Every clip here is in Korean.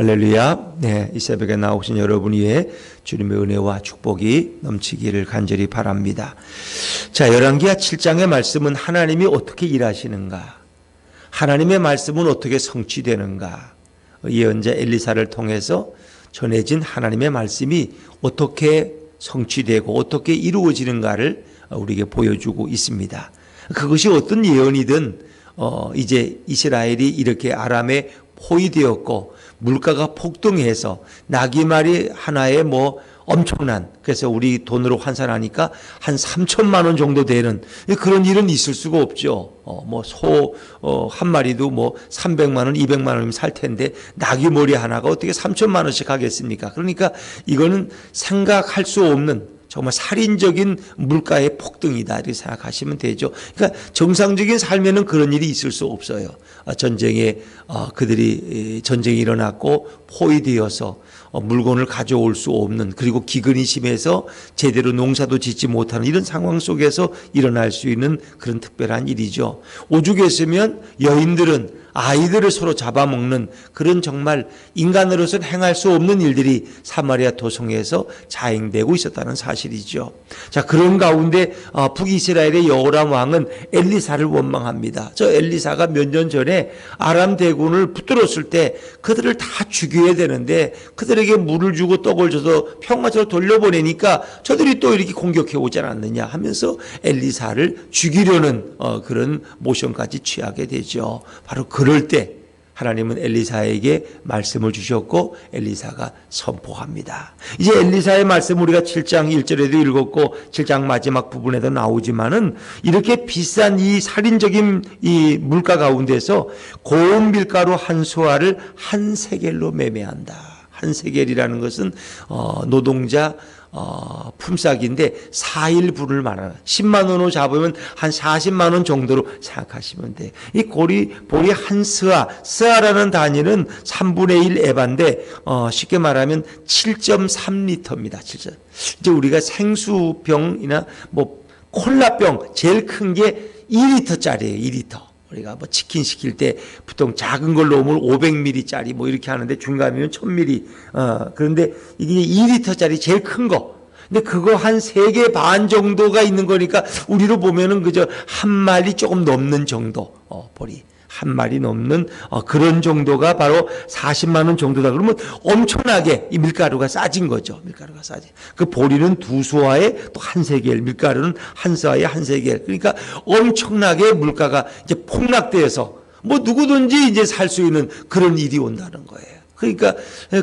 할렐루야. 네, 이 새벽에 나오신 여러분 위에 주님의 은혜와 축복이 넘치기를 간절히 바랍니다. 자, 열왕기하 7장의 말씀은 하나님이 어떻게 일하시는가, 하나님의 말씀은 어떻게 성취되는가, 예언자 엘리사를 통해서 전해진 하나님의 말씀이 어떻게 성취되고 어떻게 이루어지는가를 우리에게 보여주고 있습니다. 그것이 어떤 예언이든 이제 이스라엘이 이렇게 아람에 포위되었고 물가가 폭등해서 나귀말이 하나에 엄청난, 그래서 우리 돈으로 환산하니까 한 3천만 원 정도 되는 그런 일은 있을 수가 없죠. 소 한 마리도 300만 원, 200만 원이면 살 텐데 나귀 머리 하나가 어떻게 3천만 원씩 하겠습니까? 그러니까 이거는 생각할 수 없는 정말 살인적인 물가의 폭등이다 이렇게 생각하시면 되죠. 그러니까 정상적인 삶에는 그런 일이 있을 수 없어요. 전쟁이 일어났고 포위되어서 물건을 가져올 수 없는, 그리고 기근이 심해서 제대로 농사도 짓지 못하는 이런 상황 속에서 일어날 수 있는 그런 특별한 일이죠. 오죽했으면 여인들은 아이들을 서로 잡아먹는 그런 정말 인간으로서는 행할 수 없는 일들이 사마리아 도성에서 자행되고 있었다는 사실이죠. 자, 그런 가운데 북이스라엘의 여호람 왕은 엘리사를 원망합니다. 저 엘리사가 몇 년 전에 아람 대군을 붙들었을 때 그들을 다 죽여야 되는데 그들에게 물을 주고 떡을 줘서 평화적으로 돌려보내니까 저들이 또 이렇게 공격해 오지 않았느냐 하면서 엘리사를 죽이려는 그런 모션까지 취하게 되죠. 바로 그럴 때 하나님은 엘리사에게 말씀을 주셨고 엘리사가 선포합니다. 이제 엘리사의 말씀 우리가 7장 1절에도 읽었고 7장 마지막 부분에도 나오지만은 이렇게 비싼 이 살인적인 이 물가 가운데서 고운 밀가루 한 소아를 한 세겔로 매매한다. 한 세겔이라는 것은 노동자 품삯인데 4일분을 말하는 10만 원으로 잡으면 한 40만 원 정도로 생각하시면 돼요. 이 보리 한 스아라는 단위는 3분의 1 에바인데 쉽게 말하면 7.3리터입니다. 7점. 이제 우리가 생수병이나 콜라병 제일 큰 게 2리터짜리예요. 2리터. 우리가 치킨 시킬 때 보통 작은 걸 넣으면 500ml짜리 이렇게 하는데 중간이면 1000ml. 그런데 이게 2리터짜리 제일 큰 거. 근데 그거 한 3개 반 정도가 있는 거니까 우리로 보면은 그저 한 마리 조금 넘는 정도. 보리. 한 마리 넘는 그런 정도가 바로 40만 원 정도다. 그러면 엄청나게 이 밀가루가 싸진 거죠. 밀가루가 싸진. 그 보리는 2수아에 또 한 세겔, 밀가루는 한 수아에 한 세겔. 그러니까 엄청나게 물가가 이제 폭락돼서 누구든지 이제 살 수 있는 그런 일이 온다는 거예요. 그러니까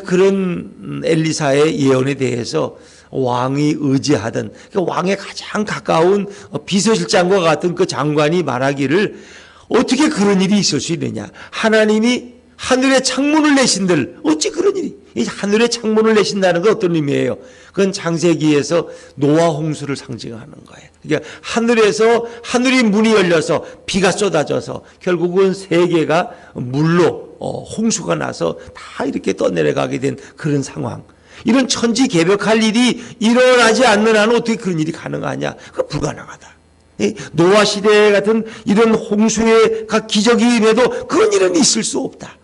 그런 엘리사의 예언에 대해서 왕이 의지하던, 그러니까 왕의 가장 가까운 비서실장과 같은 그 장관이 말하기를 어떻게 그런 일이 있을 수 있느냐. 하나님이 하늘의 창문을 내신들 어찌 그런 일이. 이 하늘의 창문을 내신다는 건 어떤 의미예요? 그건 창세기에서 노아 홍수를 상징하는 거예요. 그러니까 하늘이 문이 열려서 비가 쏟아져서 결국은 세계가 물로 홍수가 나서 다 이렇게 떠내려가게 된 그런 상황. 이런 천지개벽할 일이 일어나지 않는 한은 어떻게 그런 일이 가능하냐. 그건 불가능하다. 노아 시대 같은 이런 홍수의 각 기적이 임해도 그런 일은 있을 수 없다.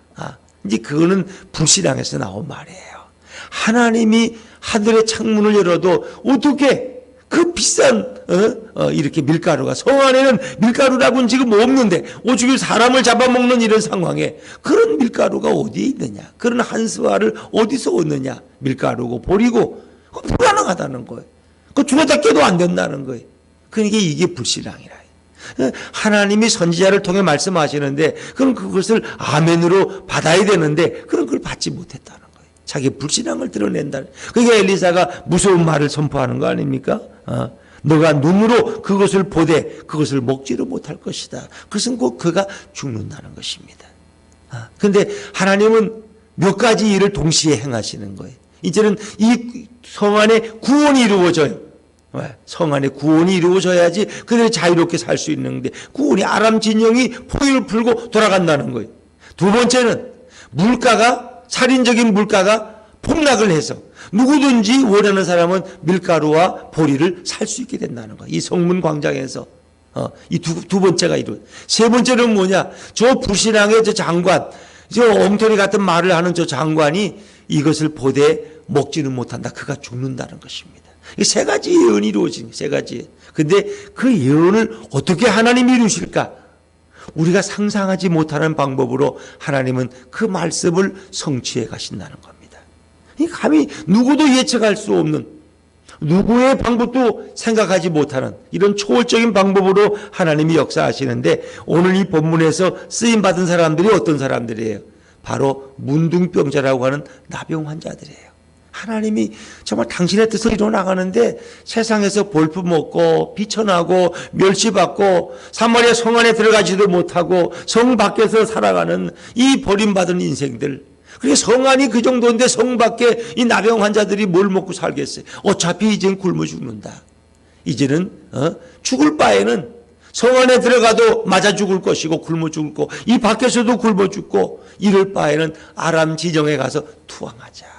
이제 그거는 불신앙에서 나온 말이에요. 하나님이 하늘의 창문을 열어도 어떻게 그 비싼 이렇게 밀가루가, 성 안에는 밀가루라고는 지금 없는데 오죽 사람을 잡아먹는 이런 상황에 그런 밀가루가 어디에 있느냐, 그런 한 스와를 어디서 얻느냐. 밀가루고 보리고 불가능하다는 거예요. 그 죽었다 깨도 안 된다는 거예요. 그러니까 이게 불신앙이라. 하나님이 선지자를 통해 말씀하시는데 그럼 그것을 아멘으로 받아야 되는데 그런 걸 받지 못했다는 거예요. 자기 불신앙을 드러낸다는. 그러니까 엘리사가 무서운 말을 선포하는 거 아닙니까? 너가 눈으로 그것을 보되 그것을 먹지를 못할 것이다. 그것은 곧 그가 죽는다는 것입니다. 그런데 하나님은 몇 가지 일을 동시에 행하시는 거예요. 이제는 이 성 안에 구원이 이루어져요. 성 안에 구원이 이루어져야지 그들이 자유롭게 살 수 있는데 구원이 아람 진영이 포위를 풀고 돌아간다는 거예요. 두 번째는 살인적인 물가가 폭락을 해서 누구든지 원하는 사람은 밀가루와 보리를 살 수 있게 된다는 거예요. 이 성문 광장에서 이 두 번째가 이루어져요. 세 번째는 뭐냐? 저 불신앙의 저 장관, 저 엉터리 같은 말을 하는 저 장관이 이것을 보되 먹지는 못한다. 그가 죽는다는 것입니다. 이 세 가지 예언이 이루어진 세 가지. 근데 그 예언을 어떻게 하나님이 이루실까? 우리가 상상하지 못하는 방법으로 하나님은 그 말씀을 성취해 가신다는 겁니다. 이 감히 누구도 예측할 수 없는, 누구의 방법도 생각하지 못하는 이런 초월적인 방법으로 하나님이 역사하시는데, 오늘 이 본문에서 쓰임받은 사람들이 어떤 사람들이에요? 바로 문둥병자라고 하는 나병 환자들이에요. 하나님이 정말 당신의 뜻을 이뤄나가는데 세상에서 볼품먹고 비천하고 멸시받고 사마리아 성 안에 들어가지도 못하고 성 밖에서 살아가는 이 버림받은 인생들, 그리고 성 안이 그 정도인데 성 밖에 이 나병 환자들이 뭘 먹고 살겠어요? 어차피 이제는 굶어 죽는다. 이제는 죽을 바에는 성 안에 들어가도 맞아 죽을 것이고 굶어 죽을 거, 이 밖에서도 굶어 죽고, 이럴 바에는 아람 지정에 가서 투항하자.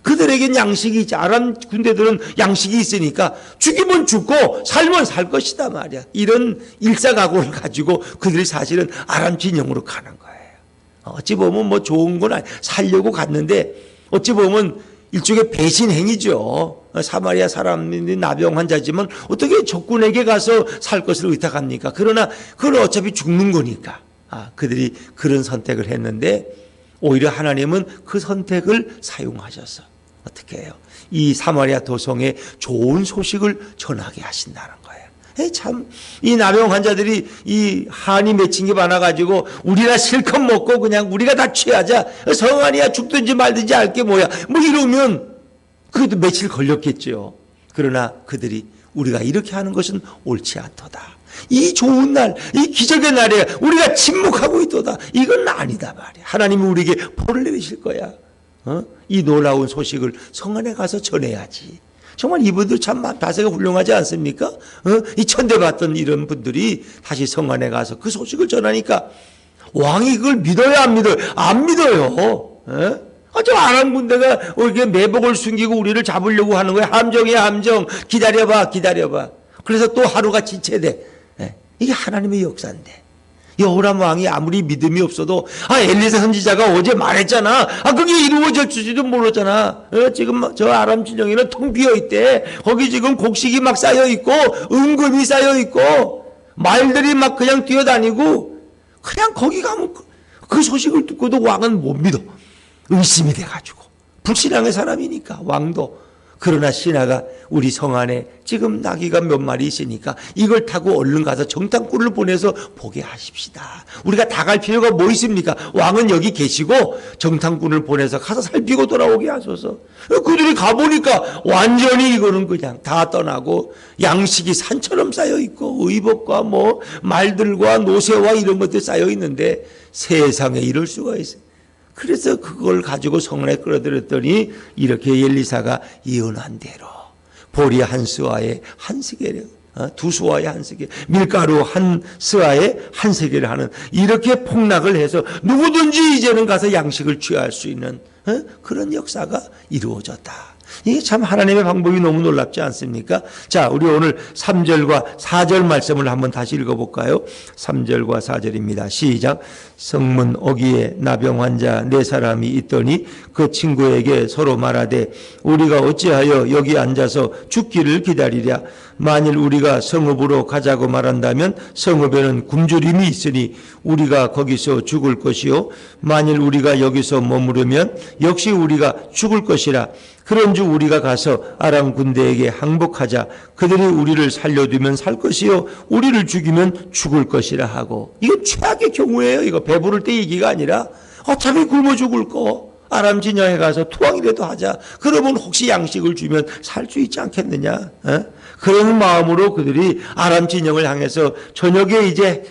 그들에겐 양식이 있지. 아람 군대들은 양식이 있으니까 죽이면 죽고 살면 살 것이다 말이야. 이런 일사각오를 가지고 그들이 사실은 아람 진영으로 가는 거예요. 어찌 보면 뭐 좋은 건 살려고 갔는데 어찌 보면 일종의 배신 행위죠. 사마리아 사람이 나병 환자지만 어떻게 적군에게 가서 살 것을 의탁합니까? 그러나 그건 어차피 죽는 거니까. 그들이 그런 선택을 했는데 오히려 하나님은 그 선택을 사용하셔서 어떻게 해요? 이 사마리아 도성에 좋은 소식을 전하게 하신다는 거예요. 참, 이 나병 환자들이 이 한이 맺힌 게 많아가지고 우리나 실컷 먹고 그냥 우리가 다 취하자. 성 안이야 죽든지 말든지 알 게 뭐야. 뭐 이러면 그래도 며칠 걸렸겠죠. 그러나 그들이 우리가 이렇게 하는 것은 옳지 않도다. 이 좋은 날, 이 기적의 날에 우리가 침묵하고 있도다. 이건 아니다 말이야. 하나님이 우리에게 벌을 내리실 거야. 이 놀라운 소식을 성 안에 가서 전해야지. 정말 이분들 참 자세가 훌륭하지 않습니까? 이 천대받던 이런 분들이 다시 성 안에 가서 그 소식을 전하니까 왕이 그걸 믿어야 안 믿어요? 안 믿어요. 저 아람 군대가 이렇게 매복을 숨기고 우리를 잡으려고 하는 거야. 함정이야, 함정. 기다려봐, 기다려봐. 그래서 또 하루가 지체돼. 이게 하나님의 역사인데. 여호람 왕이 아무리 믿음이 없어도 엘리사 선지자가 어제 말했잖아. 그게 이루어질 줄지도 모르잖아. 지금 저 아람 진영에는 텅 비어 있대. 거기 지금 곡식이 막 쌓여 있고 은금이 쌓여 있고 말들이 막 그냥 뛰어다니고, 그냥 거기 가면 그 소식을 듣고도 왕은 못 믿어. 의심이 돼가지고. 불신앙의 사람이니까 왕도. 그러나 신하가 우리 성 안에 지금 나귀가 몇 마리 있으니까 이걸 타고 얼른 가서 정탐꾼을 보내서 보게 하십시다. 우리가 다 갈 필요가 뭐 있습니까? 왕은 여기 계시고 정탐꾼을 보내서 가서 살피고 돌아오게 하소서. 그들이 가보니까 완전히 이거는 그냥 다 떠나고 양식이 산처럼 쌓여 있고 의복과 뭐 말들과 노새와 이런 것들 쌓여 있는데 세상에 이럴 수가 있어요. 그래서 그걸 가지고 성 안에 끌어들였더니 이렇게 엘리사가 예언한 대로 보리 한 스와에 한 세겔, 두 스와에 한 세겔, 밀가루 한 스와에 한 세겔을 하는, 이렇게 폭락을 해서 누구든지 이제는 가서 양식을 취할 수 있는 그런 역사가 이루어졌다. 이게 참 하나님의 방법이 너무 놀랍지 않습니까? 자, 우리 오늘 3절과 4절 말씀을 한번 다시 읽어볼까요? 3절과 4절입니다. 시작. 성문 어귀에 나병 환자 4사람이 있더니 그 친구에게 서로 말하되 우리가 어찌하여 여기 앉아서 죽기를 기다리랴. 만일 우리가 성읍으로 가자고 말한다면 성읍에는 굶주림이 있으니 우리가 거기서 죽을 것이요 만일 우리가 여기서 머무르면 역시 우리가 죽을 것이라. 그런즉 우리가 가서 아람 군대에게 항복하자. 그들이 우리를 살려두면 살 것이요 우리를 죽이면 죽을 것이라 하고. 이거 최악의 경우예요. 이거 배부를 때 얘기가 아니라 어차피 굶어 죽을 거 아람 진영에 가서 투항이라도 하자. 그러면 혹시 양식을 주면 살 수 있지 않겠느냐. 그런 마음으로 그들이 아람 진영을 향해서 저녁에 이제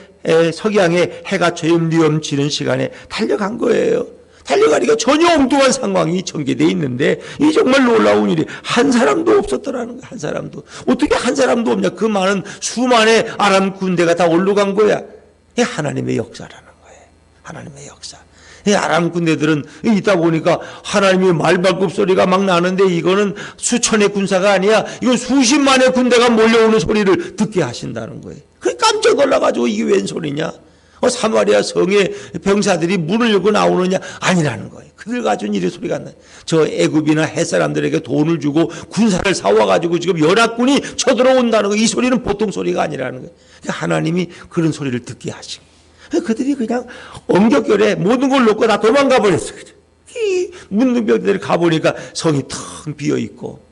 석양에 해가 저염리엄 지는 시간에 달려간 거예요. 달려가니까 전혀 엉뚱한 상황이 전개되어 있는데 이 정말 놀라운 일이 한 사람도 없었더라는 거야. 한 사람도. 어떻게 한 사람도 없냐. 그 많은 수만의 아람 군대가 다 올라간 거야. 이게 하나님의 역사라는 거예요. 하나님의 역사. 아람 군대들은 있다 보니까 하나님의 말발굽 소리가 막 나는데 이거는 수천의 군사가 아니야. 이건 수십만의 군대가 몰려오는 소리를 듣게 하신다는 거예요. 그래 깜짝 놀라가지고 이게 웬 소리냐. 사마리아 성의 병사들이 문을 열고 나오느냐? 아니라는 거예요. 그들 가지고는 이런 소리가 안 나요. 저 애굽이나 헷사람들에게 돈을 주고 군사를 사와가지고 지금 연합군이 쳐들어온다는 거, 이 소리는 보통 소리가 아니라는 거예요. 하나님이 그런 소리를 듣게 하신 거예요. 그들이 그냥 엄격결에 모든 걸 놓고 다 도망가 버렸어요. 이 문둥병들이 가보니까 성이 텅 비어있고,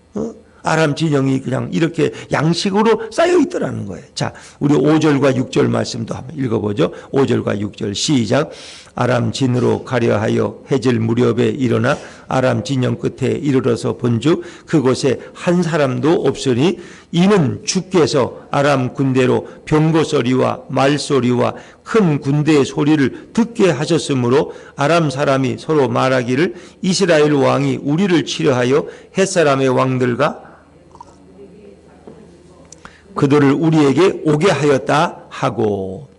아람 진영이 그냥 이렇게 양식으로 쌓여 있더라는 거예요. 자, 우리 5절과 6절 말씀도 한번 읽어보죠. 5절과 6절 시작. 아람 진으로 가려하여 해질 무렵에 일어나 아람 진영 끝에 이르러서 본즉 그곳에 한 사람도 없으니 이는 주께서 아람 군대로 병거 소리와 말소리와 큰 군대의 소리를 듣게 하셨으므로 아람 사람이 서로 말하기를 이스라엘 왕이 우리를 치려하여 헷사람의 왕들과 그들을 우리에게 오게 하였다 하고,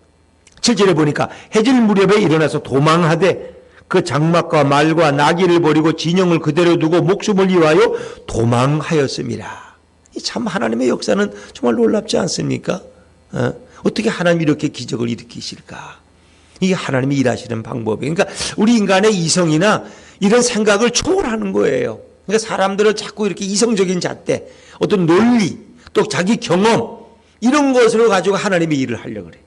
7절에 보니까 해질 무렵에 일어나서 도망하되 그 장막과 말과 나귀를 버리고 진영을 그대로 두고 목숨을 위하여 도망하였습니다. 참 하나님의 역사는 정말 놀랍지 않습니까? 어떻게 하나님이 이렇게 기적을 일으키실까? 이게 하나님이 일하시는 방법이에요. 그러니까 우리 인간의 이성이나 이런 생각을 초월하는 거예요. 그러니까 사람들은 자꾸 이렇게 이성적인 잣대, 어떤 논리, 또 자기 경험, 이런 것으로 가지고 하나님의 일을 하려고 그래.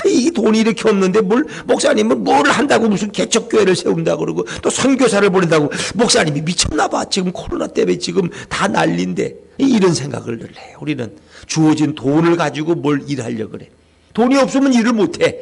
이 돈이 이렇게 없는데 목사님은 뭘 한다고 무슨 개척교회를 세운다고 그러고 또 선교사를 보낸다고, 목사님이 미쳤나 봐. 지금 코로나 때문에 지금 다 난리인데, 이런 생각을 늘 해요. 우리는 주어진 돈을 가지고 뭘 일하려고 그래. 돈이 없으면 일을 못해.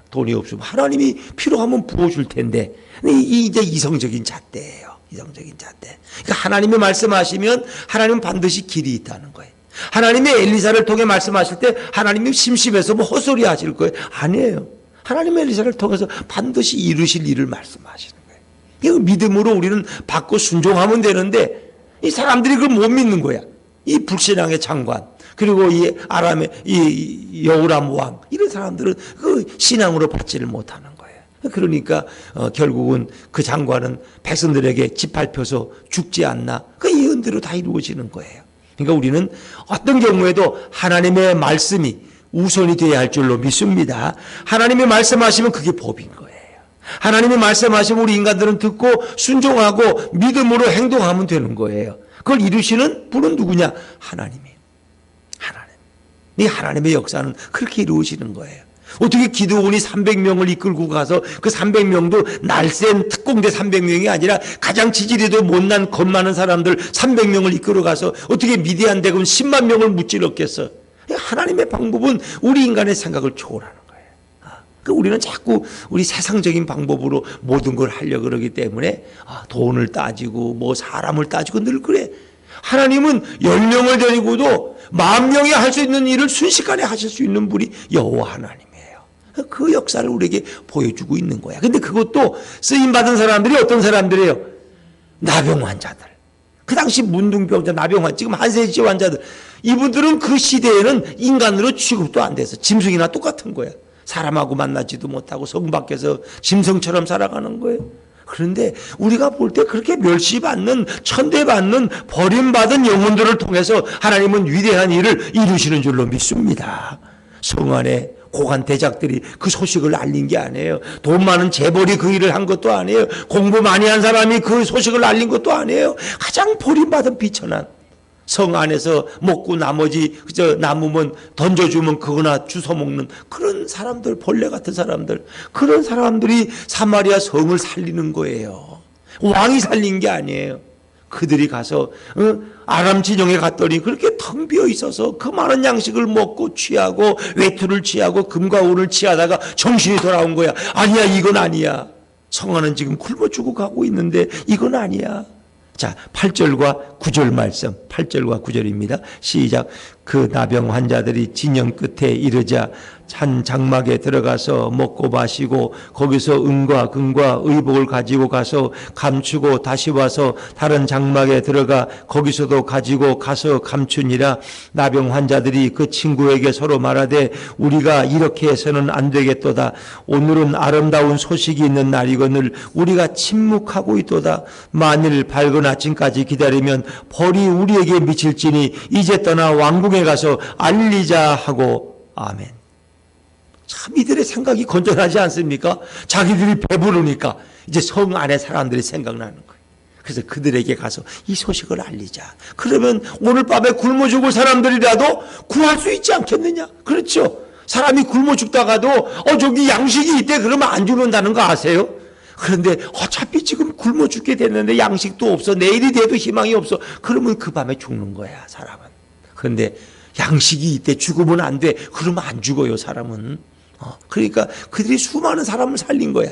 돈이 없으면 하나님이 필요하면 부어줄 텐데, 이제 이성적인 잣대예요. 이성적인 잣대. 그러니까 하나님이 말씀하시면 하나님은 반드시 길이 있다는 거예요. 하나님이 엘리사를 통해 말씀하실 때 하나님이 심심해서 뭐 헛소리 하실 거예요? 아니에요. 하나님의 엘리사를 통해서 반드시 이루실 일을 말씀하시는 거예요. 이거 믿음으로 우리는 받고 순종하면 되는데, 이 사람들이 그걸 못 믿는 거야. 이 불신앙의 장관, 그리고 이 아람의 이 여호람 왕, 이런 사람들은 그 신앙으로 받지를 못하는 거예요. 그러니까 결국은 그 장관은 백성들에게 집 밟혀서 죽지 않나, 그 예언대로 다 이루어지는 거예요. 그러니까 우리는 어떤 경우에도 하나님의 말씀이 우선이 되어야 할 줄로 믿습니다. 하나님이 말씀하시면 그게 법인 거예요. 하나님이 말씀하시면 우리 인간들은 듣고 순종하고 믿음으로 행동하면 되는 거예요. 그걸 이루시는 분은 누구냐? 하나님이에요. 하나님. 이 하나님의 역사는 그렇게 이루어지는 거예요. 어떻게 기드온이 300명을 이끌고 가서 그 300명도 날쌘 특공대 300명이 아니라 가장 지지리도 못난 겁 많은 사람들 300명을 이끌어 가서 어떻게 미디안 대군 10만 명을 무찌렀겠어? 하나님의 방법은 우리 인간의 생각을 초월하는 거예요. 우리는 자꾸 우리 세상적인 방법으로 모든 걸 하려고 그러기 때문에 돈을 따지고 뭐 사람을 따지고 늘 그래. 하나님은 10명을 데리고도 10,000명이 할 수 있는 일을 순식간에 하실 수 있는 분이 여호와 하나님. 그 역사를 우리에게 보여주고 있는 거야. 근데 그것도 쓰임받은 사람들이 어떤 사람들이에요? 나병 환자들. 그 당시 문둥병자, 나병 환자, 지금 한세지 환자들. 이분들은 그 시대에는 인간으로 취급도 안 돼서 짐승이나 똑같은 거야. 사람하고 만나지도 못하고 성 밖에서 짐승처럼 살아가는 거예요. 그런데 우리가 볼 때 그렇게 멸시받는, 천대받는, 버림받은 영혼들을 통해서 하나님은 위대한 일을 이루시는 줄로 믿습니다. 성 안에 고관 대작들이 그 소식을 알린 게 아니에요. 돈 많은 재벌이 그 일을 한 것도 아니에요. 공부 많이 한 사람이 그 소식을 알린 것도 아니에요. 가장 버림받은 비천한 성 안에서 먹고 나머지 그저 남으면 던져주면 그거나 주워 먹는 그런 사람들, 벌레 같은 사람들, 그런 사람들이 사마리아 성을 살리는 거예요. 왕이 살린 게 아니에요. 그들이 가서 아람 진영에 갔더니 그렇게 텅 비어 있어서 그 많은 양식을 먹고 취하고 외투를 취하고 금과 은을 취하다가 정신이 돌아온 거야. 아니야, 이건 아니야. 성 안은 지금 굶어 죽어 가고 있는데 이건 아니야. 자, 8절과 9절 말씀, 8절과 9절입니다. 시작. 그 나병 환자들이 진영 끝에 이르자 한 장막에 들어가서 먹고 마시고 거기서 은과 금과 의복을 가지고 가서 감추고 다시 와서 다른 장막에 들어가 거기서도 가지고 가서 감추니라. 나병 환자들이 그 친구에게 서로 말하되 우리가 이렇게 해서는 안 되겠도다. 오늘은 아름다운 소식이 있는 날이거늘 우리가 침묵하고 있도다. 만일 밝은 아침까지 기다리면 벌이 우리에게 미칠지니 이제 떠나 왕궁에 가서 알리자 하고. 아멘. 참 이들의 생각이 건전하지 않습니까? 자기들이 배부르니까 이제 성 안에 사람들이 생각나는 거예요. 그래서 그들에게 가서 이 소식을 알리자. 그러면 오늘 밤에 굶어 죽을 사람들이라도 구할 수 있지 않겠느냐? 그렇죠. 사람이 굶어 죽다가도 저기 양식이 있대 그러면 안 죽는다는 거 아세요? 그런데 어차피 지금 굶어 죽게 됐는데 양식도 없어. 내일이 돼도 희망이 없어. 그러면 그 밤에 죽는 거야, 사람은. 그런데 양식이 있대 죽으면 안 돼. 그러면 안 죽어요, 사람은. 그러니까 그들이 수많은 사람을 살린 거야.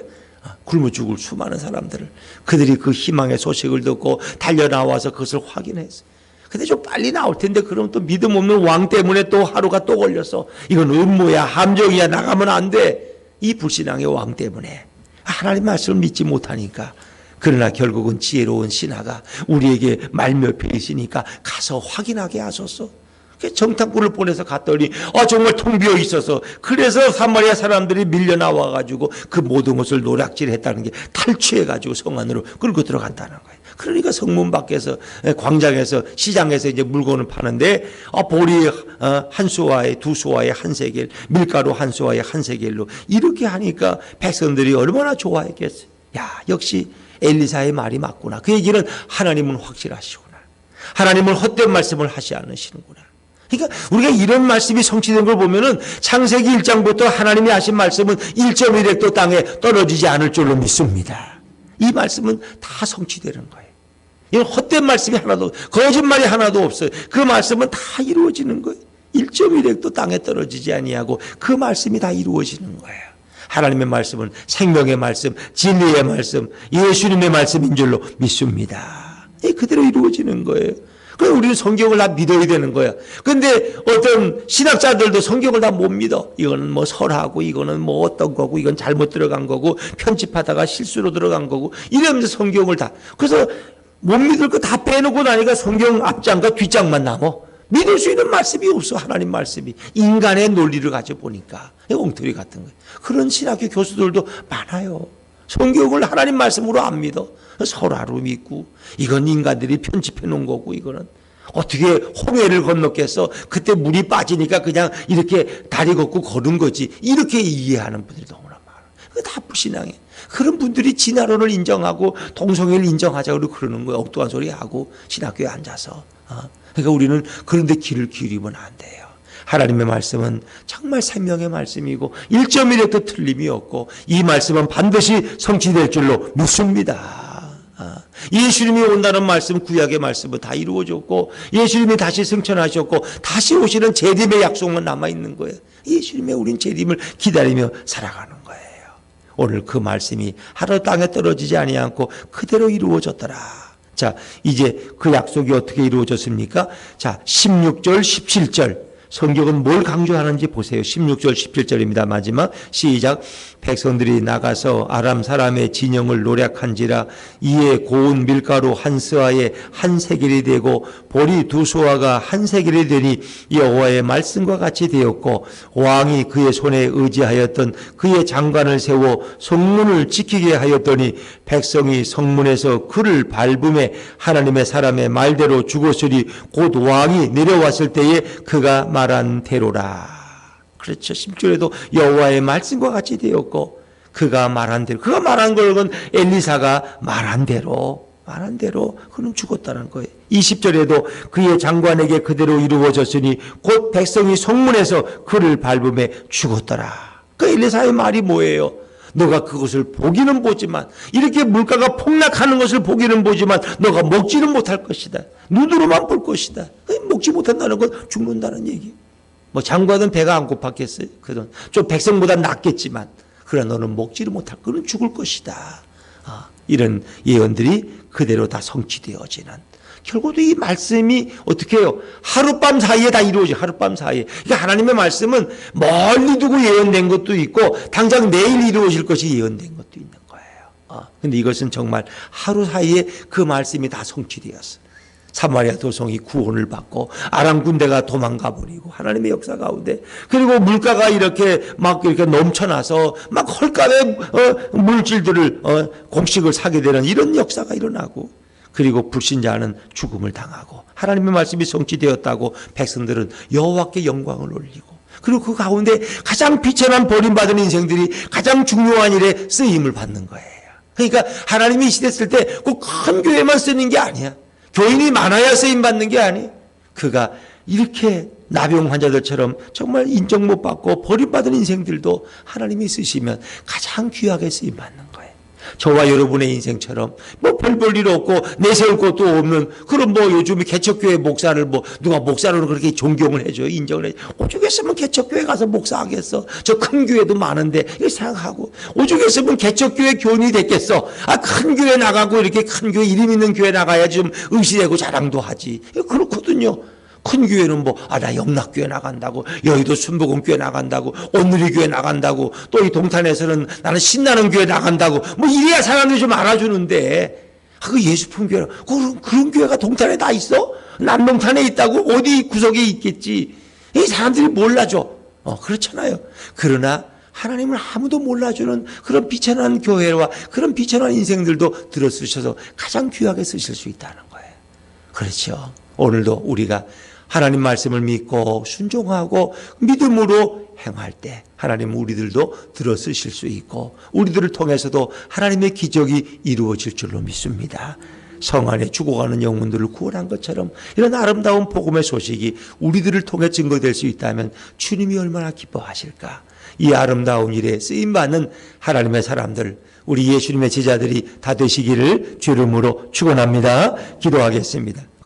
굶어 죽을 수많은 사람들을. 그들이 그 희망의 소식을 듣고 달려나와서 그것을 확인했어. 근데 좀 빨리 나올 텐데 그럼 또 믿음 없는 왕 때문에 또 하루가 또 걸렸어. 이건 음모야, 함정이야, 나가면 안 돼. 이 불신앙의 왕 때문에 하나님 말씀을 믿지 못하니까. 그러나 결국은 지혜로운 신하가 우리에게 말몇해 있으니까 가서 확인하게 하소서. 정탐꾼을 보내서 갔더니 정말 텅 비어 있어서, 그래서 사마리아 사람들이 밀려 나와가지고 그 모든 것을 노략질했다는 게 탈취해가지고 성 안으로 끌고 들어갔다는 거예요. 그러니까 성문 밖에서, 광장에서, 시장에서 이제 물건을 파는데 보리 한 수와에 두 수와에 한 세겔, 밀가루 한 수와에 한 세겔로 이렇게 하니까 백성들이 얼마나 좋아했겠어요. 야, 역시 엘리사의 말이 맞구나. 그 얘기는 하나님은 확실하시구나. 하나님은 헛된 말씀을 하지 않으시는구나. 그러니까 우리가 이런 말씀이 성취된 걸 보면은 창세기 1장부터 하나님이 하신 말씀은 1.1획도 땅에 떨어지지 않을 줄로 믿습니다. 이 말씀은 다 성취되는 거예요. 이건 헛된 말씀이 하나도, 거짓말이 하나도 없어요. 그 말씀은 다 이루어지는 거예요. 1.1획도 땅에 떨어지지 아니하고 그 말씀이 다 이루어지는 거예요. 하나님의 말씀은 생명의 말씀, 진리의 말씀, 예수님의 말씀인 줄로 믿습니다. 그대로 이루어지는 거예요. 그럼 우리는 성경을 다 믿어야 되는 거야. 그런데 어떤 신학자들도 성경을 다 못 믿어. 이거는 뭐 설하고, 이거는 뭐 어떤 거고, 이건 잘못 들어간 거고, 편집하다가 실수로 들어간 거고, 이러면서 성경을 다. 그래서 못 믿을 거 다 빼놓고 나니까 성경 앞장과 뒷장만 남아. 믿을 수 있는 말씀이 없어, 하나님 말씀이. 인간의 논리를 가지고 보니까. 엉터리 같은 거예요. 그런 신학교 교수들도 많아요. 성경을 하나님 말씀으로 안 믿어. 설화로 믿고, 이건 인간들이 편집해 놓은 거고, 이거는 어떻게 홍해를 건넜겠어? 그때 물이 빠지니까 그냥 이렇게 다리 걷고 걸은 거지. 이렇게 이해하는 분들이 너무나 많아. 그게 다 불신앙이에요. 그런 분들이 진화론을 인정하고 동성애를 인정하자고 그러는 거예요. 엉뚱한 소리 하고 신학교에 앉아서. 그러니까 우리는 그런데 귀를 기울이면 안 돼요. 하나님의 말씀은 정말 생명의 말씀이고 1.1획도 틀림이 없고 이 말씀은 반드시 성취될 줄로 믿습니다. 예수님이 온다는 말씀, 구약의 말씀은 다 이루어졌고 예수님이 다시 승천하셨고 다시 오시는 재림의 약속만 남아있는 거예요. 예수님의 우린 재림을 기다리며 살아가는 거예요. 오늘 그 말씀이 하루 땅에 떨어지지 아니하고 그대로 이루어졌더라. 자, 이제 그 약속이 어떻게 이루어졌습니까? 자, 16절, 17절. 성경은 뭘 강조하는지 보세요. 16절, 17절입니다. 마지막 시작. 백성들이 나가서 아람 사람의 진영을 노략한지라 이에 고운 밀가루 한 스와에 한 세겔이 되고 보리 두 수와가 한 세겔이 되니 여호와의 말씀과 같이 되었고 왕이 그의 손에 의지하였던 그의 장관을 세워 성문을 지키게 하였더니 백성이 성문에서 그를 밟음에 하나님의 사람의 말대로 죽었으니 곧 왕이 내려왔을 때에 그가 말한 대로라. 그렇죠. 10절에도 여호와의 말씀과 같이 되었고 그가 말한 대로, 그가 말한 걸건 엘리사가 말한 대로 그는 죽었다는 거예요. 20절에도 그의 장관에게 그대로 이루어졌으니 곧 백성이 성문에서 그를 밟음에 죽었더라. 그 엘리사의 말이 뭐예요? 너가 그것을 보기는 보지만, 이렇게 물가가 폭락하는 것을 보기는 보지만 너가 먹지는 못할 것이다. 눈으로만 볼 것이다. 먹지 못한다는 건 죽는다는 얘기. 뭐 장관은 배가 안 고팠겠어요. 그건 좀 백성보다 낫겠지만 그러나 너는 먹지를 못할 거는 죽을 것이다. 이런 예언들이 그대로 다 성취되어지는, 결국도 이 말씀이 어떻게 해요? 하룻밤 사이에 다 이루어져. 하룻밤 사이에. 그러니까 하나님의 말씀은 멀리 두고 예언된 것도 있고 당장 내일 이루어질 것이 예언된 것도 있는 거예요. 근데 이것은 정말 하루 사이에 그 말씀이 다 성취되었어요. 사마리아 도성이 구원을 받고 아람 군대가 도망가 버리고 하나님의 역사 가운데, 그리고 물가가 이렇게 막 이렇게 넘쳐나서 막 헐값에 물질들을 곡식을 사게 되는 이런 역사가 일어나고, 그리고 불신자는 죽음을 당하고 하나님의 말씀이 성취되었다고 백성들은 여호와께 영광을 올리고 그리고 그 가운데 가장 비천한 버림받은 인생들이 가장 중요한 일에 쓰임을 받는 거예요. 그러니까 하나님이 이 시대 쓸 때 꼭 큰 교회만 쓰는 게 아니야. 교인이 많아야 쓰임 받는 게 아니에요. 그가 이렇게 나병 환자들처럼 정말 인정 못 받고 버림받은 인생들도 하나님이 쓰시면 가장 귀하게 쓰임 받는 거예요. 저와 여러분의 인생처럼 뭐 별 볼 일 없고 내세울 것도 없는 그런 뭐 요즘에 개척교회 목사를 뭐 누가 목사로는 그렇게 존경을 해줘요. 인정을 해줘요. 오죽했으면 개척교회 가서 목사하겠어. 저 큰 교회도 많은데 이렇게 생각하고 오죽했으면 개척교회 교인이 됐겠어. 큰 교회 나가고 이렇게 큰 교회 이름 있는 교회 나가야 좀 의시되고 자랑도 하지. 그렇거든요. 큰 교회는 나 영락교회 나간다고, 여의도 순복음교회 나간다고, 온누리 교회 나간다고, 또 이 동탄에서는 나는 신나는 교회 나간다고, 이래야 사람들이 좀 알아주는데, 그 예수품 교회, 그런 교회가 동탄에 다 있어? 남동탄에 있다고? 어디 구석에 있겠지? 이 사람들이 몰라줘. 그렇잖아요. 그러나, 하나님을 아무도 몰라주는 그런 비천한 교회와 그런 비천한 인생들도 들어쓰셔서 가장 귀하게 쓰실 수 있다는 거예요. 그렇죠. 오늘도 우리가 하나님 말씀을 믿고 순종하고 믿음으로 행할 때 하나님은 우리들도 들어쓰실 수 있고 우리들을 통해서도 하나님의 기적이 이루어질 줄로 믿습니다. 성 안에 죽어가는 영혼들을 구원한 것처럼 이런 아름다운 복음의 소식이 우리들을 통해 증거될 수 있다면 주님이 얼마나 기뻐하실까. 이 아름다운 일에 쓰임받는 하나님의 사람들, 우리 예수님의 제자들이 다 되시기를 주의 이름으로 축원합니다. 기도하겠습니다.